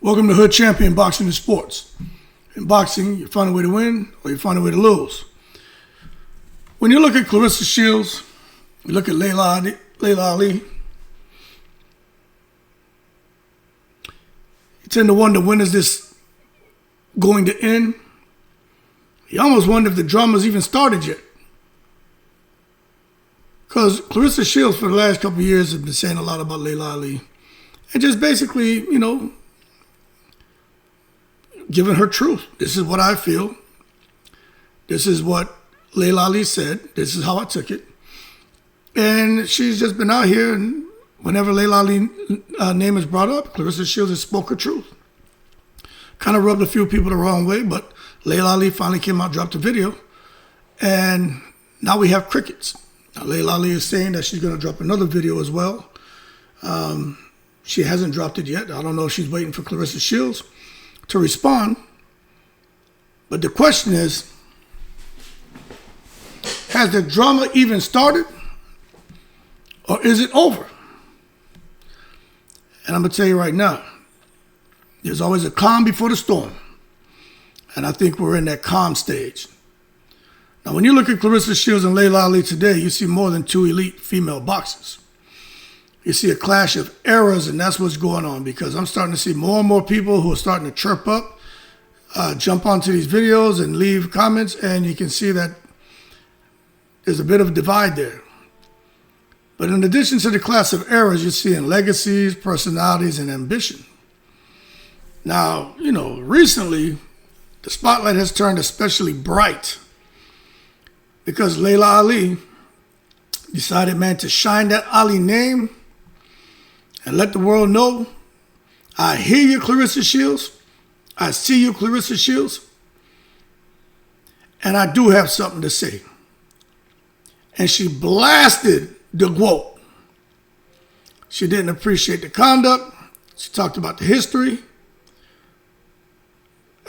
Welcome to Hood Champion Boxing and Sports. In boxing, you find a way to win or you find a way to lose. When you look at Claressa Shields, you look at Laila Ali, you tend to wonder, when is this going to end? You almost wonder if the drama's even started yet. Because Claressa Shields for the last couple of years has been saying a lot about Laila Ali. And just basically, giving her truth. This is what I feel. This is what Laila Ali said. This is how I took it. And she's just been out here, and whenever Laila Ali's name is brought up, Claressa Shields has spoke her truth. Kind of rubbed a few people the wrong way, but Laila Ali finally came out, dropped a video, and now we have crickets. Now, Laila Ali is saying that she's going to drop another video as well. She hasn't dropped it yet. I don't know if she's waiting for Claressa Shields to respond. But the question is, has the drama even started, or is it over? And I'm going to tell you right now, there's always a calm before the storm. And I think we're in that calm stage. Now, when you look at Claressa Shields and Laila Ali today, you see more than two elite female boxers. You see a clash of eras, and that's what's going on, because I'm starting to see more and more people who are starting to chirp up, jump onto these videos and leave comments, and you can see that there's a bit of a divide there. But in addition to the clash of eras, you're seeing legacies, personalities, and ambition. Now, recently, the spotlight has turned especially bright because Laila Ali decided, to shine that Ali name and let the world know, I hear you, Claressa Shields. I see you, Claressa Shields. And I do have something to say. And she blasted the GWOAT. She didn't appreciate the conduct. She talked about the history,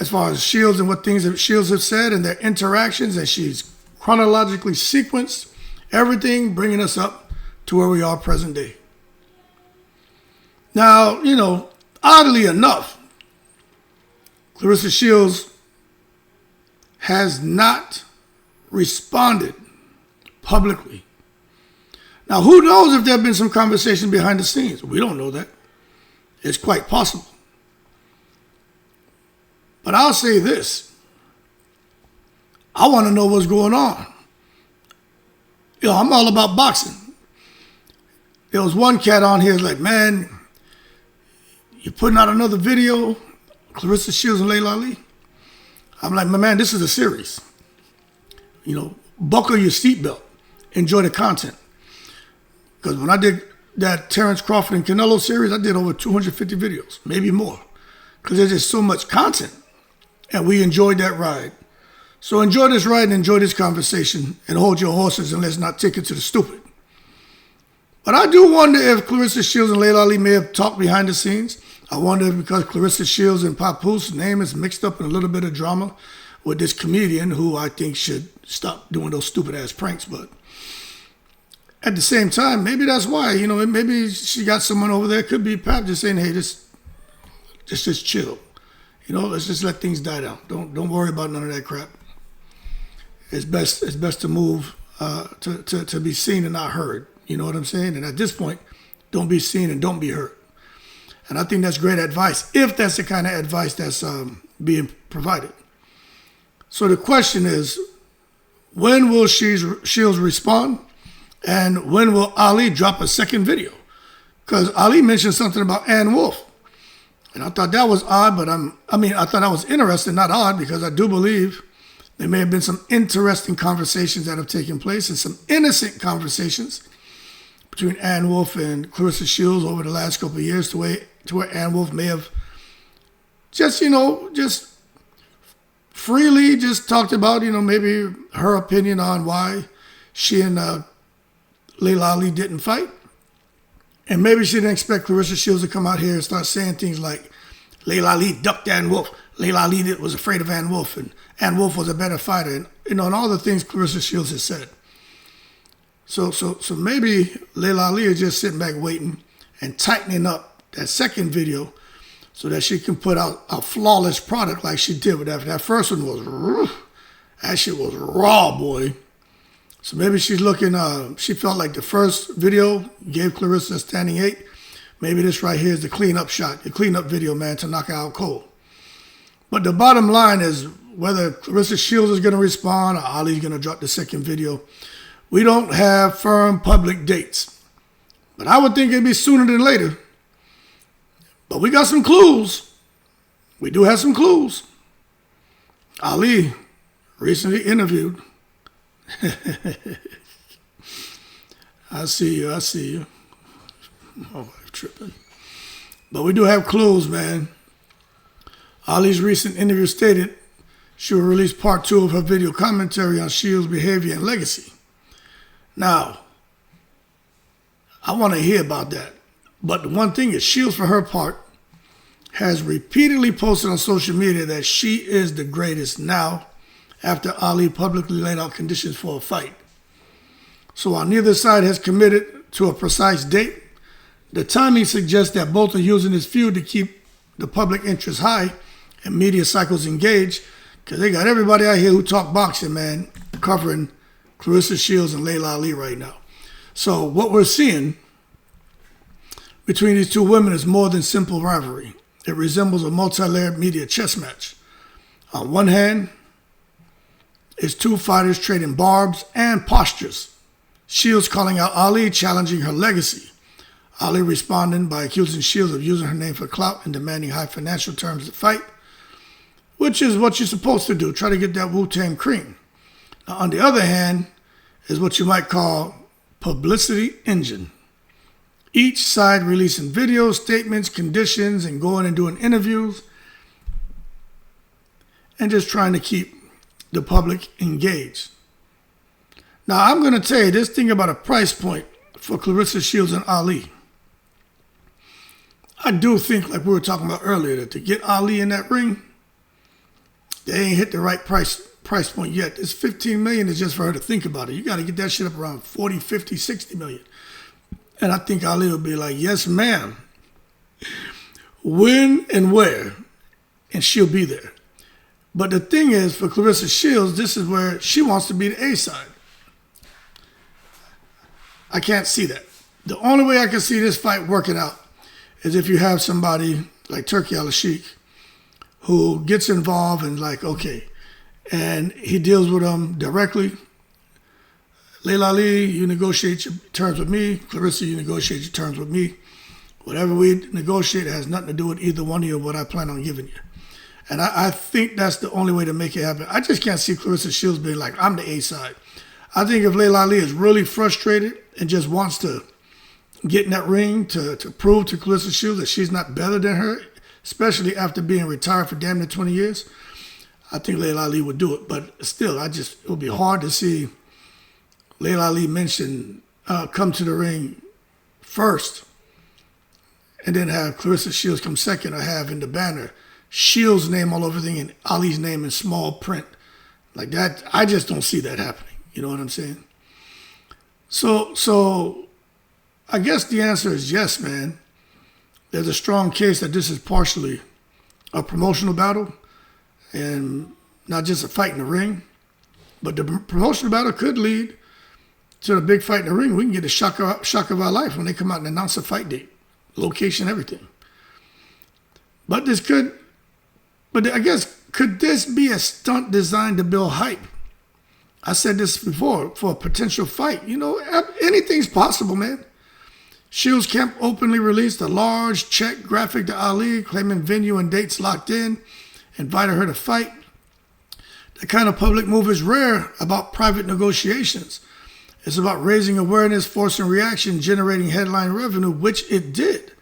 as far as Shields and what things that Shields have said and their interactions, and she's chronologically sequenced everything, bringing us up to where we are present day. Now, oddly enough, Claressa Shields has not responded publicly. Now, who knows if there have been some conversation behind the scenes? We don't know that. It's quite possible. But I'll say this. I want to know what's going on. I'm all about boxing. There was one cat on here like, man, you're putting out another video, Claressa Shields and Laila Ali. I'm like, my man, this is a series. Buckle your seatbelt. Enjoy the content. Because when I did that Terrence Crawford and Canelo series, I did over 250 videos, maybe more. Because there's just so much content. And we enjoyed that ride. So enjoy this ride and enjoy this conversation, and hold your horses, and let's not take it to the stupid. But I do wonder if Claressa Shields and Laila Ali may have talked behind the scenes. I wonder if because Claressa Shields and Papoose' name is mixed up in a little bit of drama with this comedian who I think should stop doing those stupid ass pranks. But at the same time, maybe that's why. Maybe she got someone over there. Could be Pap just saying, hey, just chill. Let's just let things die down. Don't worry about none of that crap. It's best to move to be seen and not heard. You know what I'm saying? And at this point, don't be seen and don't be heard. And I think that's great advice, if that's the kind of advice that's being provided. So the question is, when will Shields respond? And when will Ali drop a second video? Because Ali mentioned something about Ann Wolfe. And I thought that was odd, but I thought that was interesting, not odd, because I do believe there may have been some interesting conversations that have taken place, and some innocent conversations between Ann Wolfe and Claressa Shields over the last couple of years, to where Ann Wolfe may have just freely just talked about, maybe her opinion on why she and Laila Ali didn't fight. And maybe she didn't expect Claressa Shields to come out here and start saying things like, Laila Ali ducked Ann Wolfe. Laila Ali was afraid of Ann Wolfe, and Ann Wolfe was a better fighter, and all the things Claressa Shields has said. So maybe Laila Ali is just sitting back waiting and tightening up that second video so that she can put out a flawless product like she did with that. That first one was, that shit was raw, boy. So maybe she's looking, she felt like the first video gave Claressa a standing 8. Maybe this right here is the cleanup shot, the cleanup video, man, to knock her out cold. But the bottom line is whether Claressa Shields is going to respond or Ali's going to drop the second video. We don't have firm public dates. But I would think it'd be sooner than later. But we got some clues. We do have some clues. Ali recently interviewed. I see you. My wife tripping. But we do have clues, man. Ali's recent interview stated she will release part 2 of her video commentary on Shields' behavior and legacy. Now, I want to hear about that. But the one thing is, Shields, for her part, has repeatedly posted on social media that she is the greatest now after Ali publicly laid out conditions for a fight. So while neither side has committed to a precise date, the timing suggests that both are using this feud to keep the public interest high and media cycles engaged, because they got everybody out here who talk boxing, man, covering Claressa Shields and Laila Ali right now. So what we're seeing between these two women is more than simple rivalry. It resembles a multi-layered media chess match. On one hand, it's two fighters trading barbs and postures. Shields calling out Ali, challenging her legacy. Ali responding by accusing Shields of using her name for clout and demanding high financial terms to fight, which is what you're supposed to do, try to get that Wu-Tang cream. Now, on the other hand, is what you might call publicity engine. Each side releasing videos, statements, conditions, and going and doing interviews, and just trying to keep the public engaged. Now, I'm going to tell you this thing about a price point for Claressa Shields and Ali. I do think, like we were talking about earlier, that to get Ali in that ring, they ain't hit the right price point yet. This $15 million is just for her to think about it. You got to get that shit up around 40, 50, 60 million. And I think Ali will be like, yes, ma'am. When and where? And she'll be there. But the thing is, for Claressa Shields, this is where she wants to be the A side. I can't see that. The only way I can see this fight working out is if you have somebody like Turki Al-Sheikh who gets involved and like, okay, and he deals with them directly. Laila Ali, you negotiate your terms with me. Claressa, you negotiate your terms with me. Whatever we negotiate has nothing to do with either one of you or what I plan on giving you. And I think that's the only way to make it happen. I just can't see Claressa Shields being like, I'm the A side. I think if Laila Ali is really frustrated and just wants to get in that ring to prove to Claressa Shields that she's not better than her, especially after being retired for damn near 20 years, I think Laila Ali would do it. But still, it would be hard to see Laila Ali come to the ring first and then have Claressa Shields come second, or have in the banner Shields' name all over everything and Ali's name in small print. Like that, I just don't see that happening. You know what I'm saying? So I guess the answer is yes, man. There's a strong case that this is partially a promotional battle and not just a fight in the ring. But the promotional battle could lead to the big fight in the ring. We can get a shock of our life when they come out and announce a fight date, location, everything. But I guess, could this be a stunt designed to build hype? I said this before, for a potential fight. You know, anything's possible, man. Shields Camp openly released a large check graphic to Ali, claiming venue and dates locked in, invited her to fight. The kind of public move is rare about private negotiations. It's about raising awareness, forcing reaction, generating headline revenue, which it did.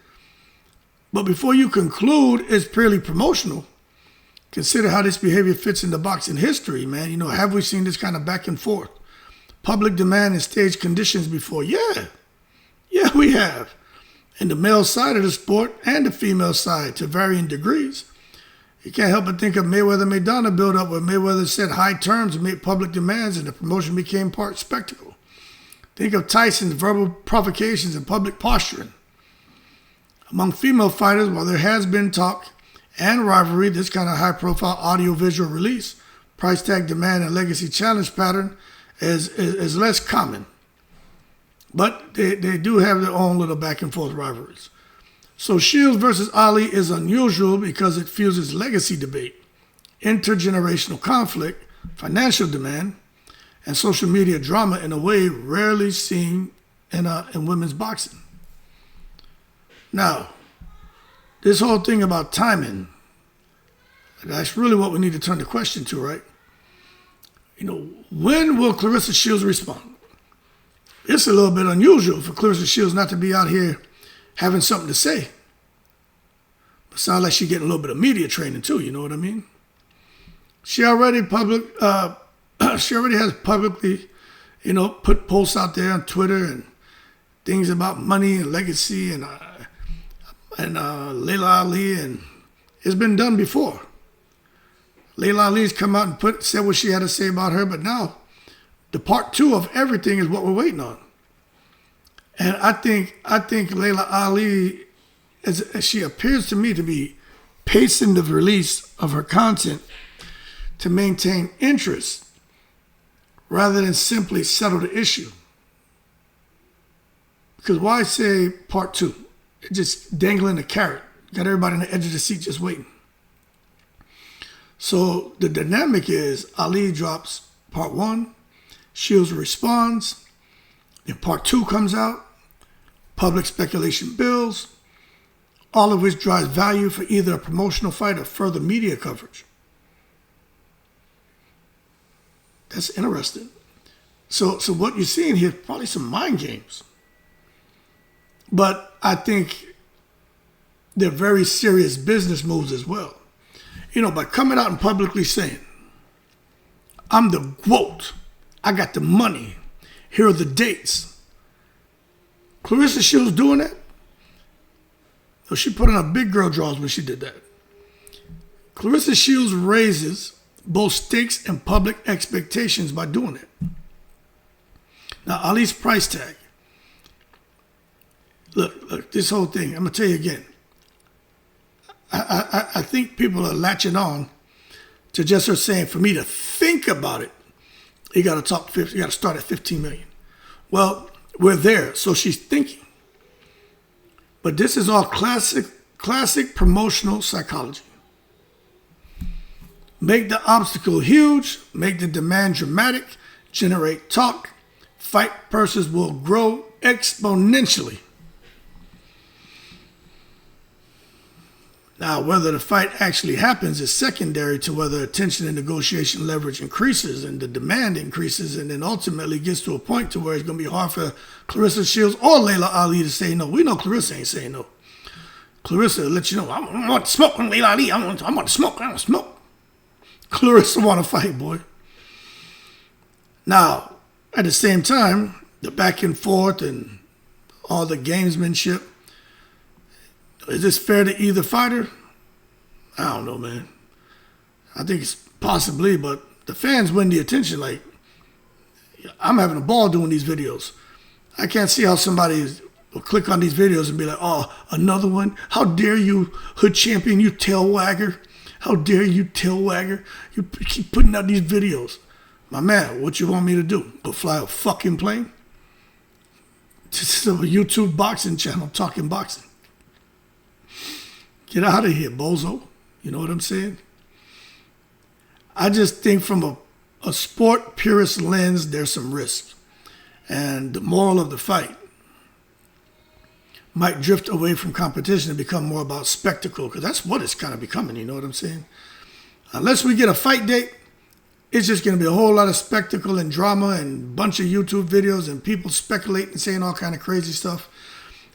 But before you conclude it's purely promotional, consider how this behavior fits into boxing history, man. You know, have we seen this kind of back and forth? Public demand and stage conditions before? Yeah, we have. And the male side of the sport and the female side to varying degrees. You can't help but think of Mayweather-Maidana build-up where Mayweather set high terms and made public demands and the promotion became part spectacle. Think of Tyson's verbal provocations and public posturing. Among female fighters, while there has been talk and rivalry, this kind of high-profile audio-visual release, price tag demand, and legacy challenge pattern is less common. But they do have their own little back-and-forth rivalries. So Shields versus Ali is unusual because it fuses legacy debate, intergenerational conflict, financial demand, and social media drama in a way rarely seen in women's boxing. Now, this whole thing about timing, that's really what we need to turn the question to, right? When will Claressa Shields respond? It's a little bit unusual for Claressa Shields not to be out here having something to say. But sounds like she's getting a little bit of media training too, you know what I mean? She already has publicly, put posts out there on Twitter and things about money and legacy and Laila Ali, and it's been done before. Laila Ali's come out and said what she had to say about her, but now the part 2 of everything is what we're waiting on. And I think Laila Ali, as she appears to me to be pacing the release of her content to maintain interest rather than simply settle the issue. Because why say part 2? It's just dangling a carrot. Got everybody on the edge of the seat just waiting. So the dynamic is Ali drops part 1, Shields responds, then part 2 comes out, public speculation builds, all of which drives value for either a promotional fight or further media coverage. That's interesting. So what you're seeing here is probably some mind games. But I think they're very serious business moves as well. By coming out and publicly saying, I'm the GWOAT, I got the money, here are the dates. Claressa Shields doing that? So she put on a big girl draws when she did that. Claressa Shields raises both stakes and public expectations by doing it. Now, Ali's price tag. Look, this whole thing, I'm going to tell you again. I think people are latching on to just her saying, for me to think about it, you got to start at 15 million. Well, we're there, so she's thinking. But this is all classic promotional psychology. Make the obstacle huge, make the demand dramatic, generate talk, fight purses will grow exponentially. Now, whether the fight actually happens is secondary to whether attention and negotiation leverage increases and the demand increases, and then ultimately gets to a point to where it's going to be hard for Claressa Shields or Laila Ali to say no. We know Claressa ain't saying no. Claressa will let you know, I want to smoke on Laila Ali. I want to smoke. I want to smoke. Claressa want to fight, boy. Now, at the same time, the back and forth and all the gamesmanship, is this fair to either fighter? I don't know, man. I think it's possibly, but the fans win the attention. Like, I'm having a ball doing these videos. I can't see how somebody will click on these videos and be like, oh, another one? How dare you, hood champion, you tail wagger? How dare you, tail wagger? You keep putting out these videos. My man, what you want me to do? Go fly a fucking plane? This is a YouTube boxing channel talking boxing. Get out of here, bozo. You know what I'm saying? I just think from a sport purist lens, there's some risk. And the moral of the fight might drift away from competition and become more about spectacle, because that's what it's kind of becoming, you know what I'm saying? Unless we get a fight date, it's just going to be a whole lot of spectacle and drama and a bunch of YouTube videos and people speculating and saying all kind of crazy stuff.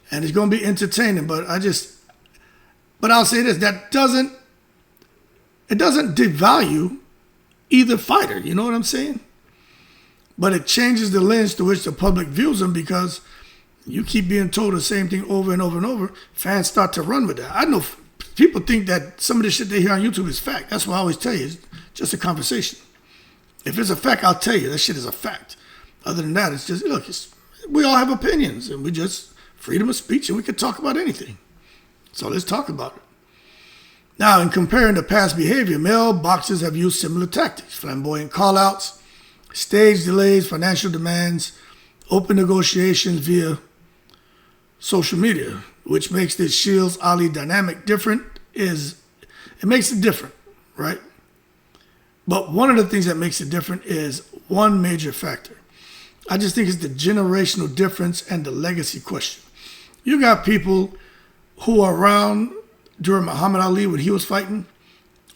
And it's going to be entertaining, but I'll say this, it doesn't devalue either fighter, you know what I'm saying? But it changes the lens to which the public views them, because you keep being told the same thing over and over and over, fans start to run with that. I know people think that some of the shit they hear on YouTube is fact. That's why I always tell you, it's just a conversation. If it's a fact, I'll tell you that shit is a fact. Other than that, it's just, look, we all have opinions, and we just freedom of speech, and we can talk about anything. So let's talk about it. Now, in comparing to past behavior, male boxers have used similar tactics: flamboyant call-outs, stage delays, financial demands, open negotiations via social media. Which makes this Shields Ali dynamic different is it makes it different, right? But one of the things that makes it different is one major factor. I just think it's the generational difference and the legacy question. You got people who are around during Muhammad Ali when he was fighting,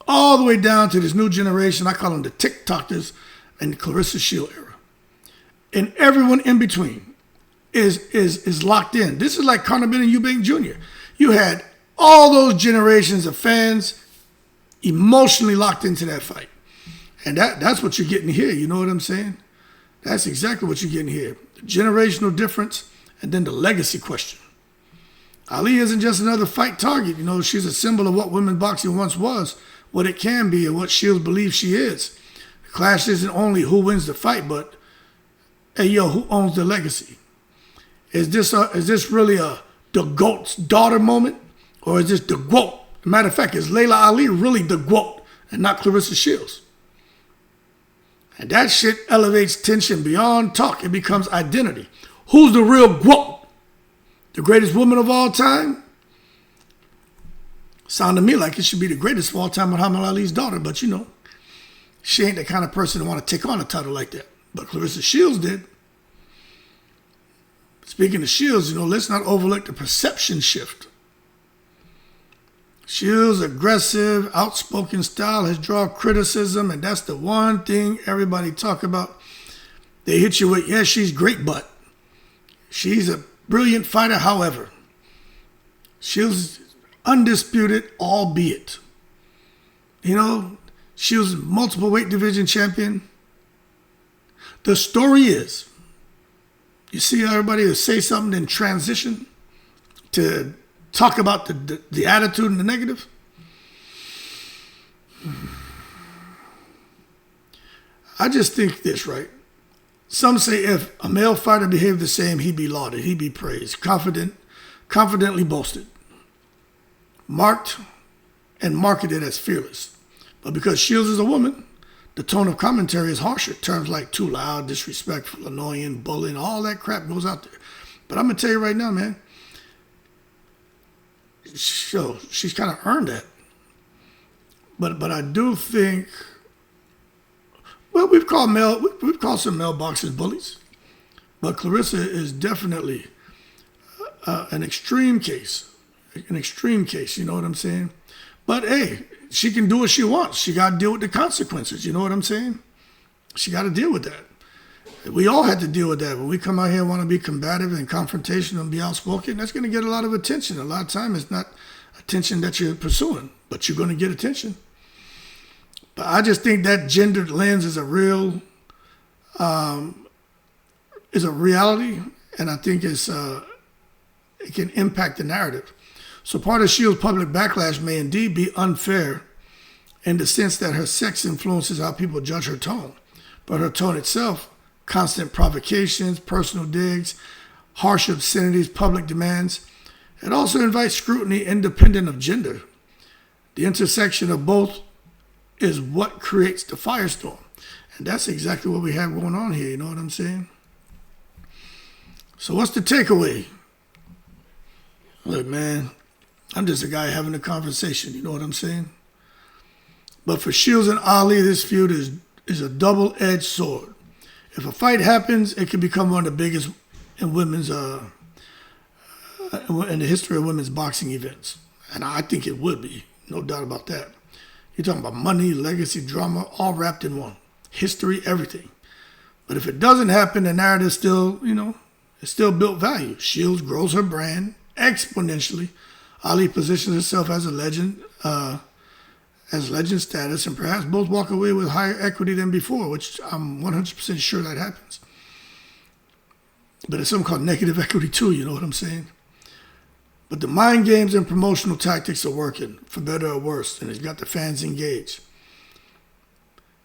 all the way down to this new generation. I call them the TikTokers and the Claressa Shields era. And everyone in between is locked in. This is like Conor Ben and Eubank Jr. You had all those generations of fans emotionally locked into that fight. And that's what you're getting here. You know what I'm saying? That's exactly what you're getting here. The generational difference and then the legacy question. Ali isn't just another fight target. You know, she's a symbol of what women's boxing once was, what it can be, and what Shields believes she is. The clash isn't only who wins the fight, but, hey, yo, who owns the legacy? Is this really the GOAT's daughter moment? Or is this the GWOAT? Matter of fact, is Laila Ali really the GWOAT and not Claressa Shields? And that shit elevates tension beyond talk. It becomes identity. Who's the real GWOAT? The greatest woman of all time? Sound to me like it should be the greatest of all time, Muhammad Ali's daughter. But you know, she ain't the kind of person to want to take on a title like that. But Claressa Shields did. Speaking of Shields, you know, let's not overlook the perception shift. Shields' aggressive, outspoken style has drawn criticism, and that's the one thing everybody talk about. They hit you with, yeah, she's great, but she's a brilliant fighter, however. Shields is undisputed, albeit. You know, she was multiple weight division champion. The story is, you see everybody will say something and transition to talk about the attitude and the negative. I just think this, right? Some say if a male fighter behaved the same, he'd be lauded, he'd be praised, confidently boasted, marked and marketed as fearless. But because Shields is a woman, the tone of commentary is harsher. Terms like too loud, disrespectful, annoying, bullying, all that crap goes out there. But I'm going to tell you right now, man, so she's kind of earned that. But I do think, well, we've called some male boxers bullies. But Claressa is definitely an extreme case. An extreme case, you know what I'm saying? But hey, she can do what she wants. She got to deal with the consequences. You know what I'm saying? She got to deal with that. We all had to deal with that. When we come out here and want to be combative and confrontational and be outspoken, that's going to get a lot of attention. A lot of time it's not attention that you're pursuing, but you're going to get attention. But I just think that gendered lens is a real, is a reality, and I think it can impact the narrative. So part of Shields' public backlash may indeed be unfair in the sense that her sex influences how people judge her tone. But her tone itself, constant provocations, personal digs, harsh obscenities, public demands, it also invites scrutiny independent of gender. The intersection of both is what creates the firestorm. And that's exactly what we have going on here, you know what I'm saying? So what's the takeaway? Look, man, I'm just a guy having a conversation, you know what I'm saying? But for Shields and Ali, this feud is a double-edged sword. If a fight happens, it can become one of the biggest in women's in the history of women's boxing events. And I think it would be, no doubt about that. You're talking about money, legacy, drama, all wrapped in one. History, everything. But if it doesn't happen, the narrative still, it's still built value. Shields grows her brand exponentially. Ali positions herself as a legend, as legend status, and perhaps both walk away with higher equity than before, which I'm 100% sure that happens. But it's something called negative equity too, you know what I'm saying? But the mind games and promotional tactics are working, for better or worse, and it's got the fans engaged.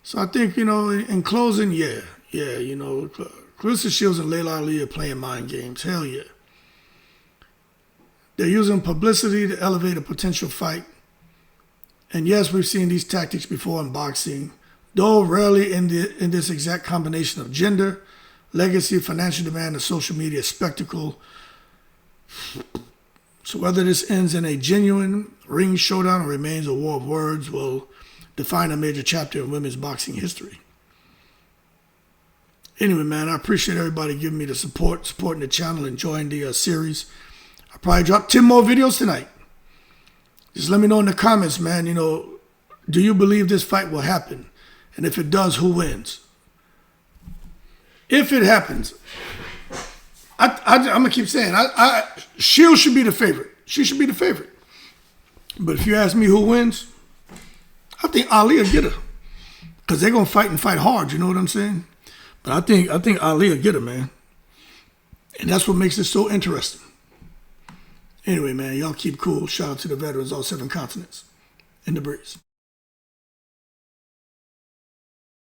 So I think, in closing, Claressa Shields and Laila Ali are playing mind games. Hell yeah. They're using publicity to elevate a potential fight. And yes, we've seen these tactics before in boxing, though rarely in this exact combination of gender, legacy, financial demand, and social media spectacle. So whether this ends in a genuine ring showdown or remains a war of words will define a major chapter in women's boxing history. Anyway, man, I appreciate everybody giving me the support, supporting the channel, enjoying the series. I'll probably drop 10 more videos tonight. Just let me know in the comments, man, do you believe this fight will happen? And if it does, who wins? If it happens, I'm going to keep saying, Shields should be the favorite. She should be the favorite. But if you ask me who wins, I think Ali will get her. Because they're going to fight and fight hard, you know what I'm saying? But I think Ali will get her, man. And that's what makes it so interesting. Anyway, man, y'all keep cool. Shout out to the veterans, all 7 continents. In the breeze.